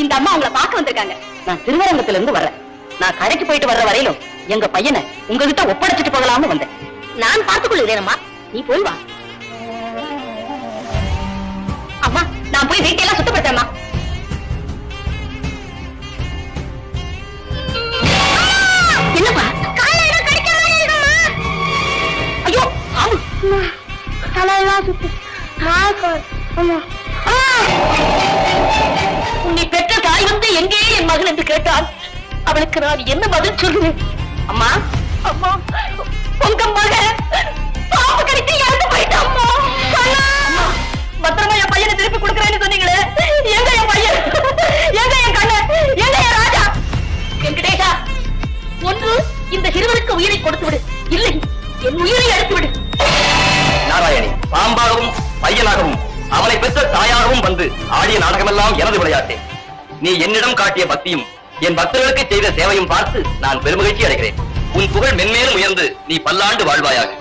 இந்த அம்மா உங்களை பார்க்க வந்திருக்காங்க. நான் திருவரங்கத்துல இருந்து வர்றேன். நான் கடைக்கு போயிட்டு வர்ற வரையிலும் எங்க பையனை உங்ககிட்ட ஒப்படைச்சிட்டு போகலாம்னு வந்தேன். நான் பார்த்துக் கொள்கிறேன் அம்மா, நீ போய் வா. அம்மா நான் போய் வீட்டையெல்லாம் சுத்தப்படுத்தேம்மா. என்னப்பா ஐயோ தலையெல்லாம் சுத்து. உன்னை பெற்ற தாய் வந்து எங்கே என் மகன் என்று கேட்டால் அவளுக்கு நான் என்ன பதில் சொல்லுவேன்? அம்மா அம்மா உங்க மகன் பாம்பு கடித்து இறந்து போயிட்டான். அம்மா பத்திரமா என் பையனை திருப்பி கொடுக்குறேன்னு சொன்னீங்களே, எங்க என் பையன்? எங்க என் கண்ணன்? எங்க என் ராஜா? வெங்கடேஷா, ஒன்று இந்த சிறுவனுக்கு உயிரை கொடுத்து விடு, இல்லை என் உயிரை எடுத்து விடு. நாராயணி, பாம்பாகவும் பையனாகவும் அவனை பெற்ற தாயாகவும் வந்து ஆடிய நாடகமெல்லாம் எனது விளையாட்டே. நீ என்னிடம் காட்டிய பக்தியும் என் பக்தர்களுக்கு செய்த சேவையும் பார்த்து நான் பெருமகிழ்ச்சி அடைகிறேன். உன் புகழ் மென்மேலும் உயர்ந்து நீ பல்லாண்டு வாழ்வாயாக.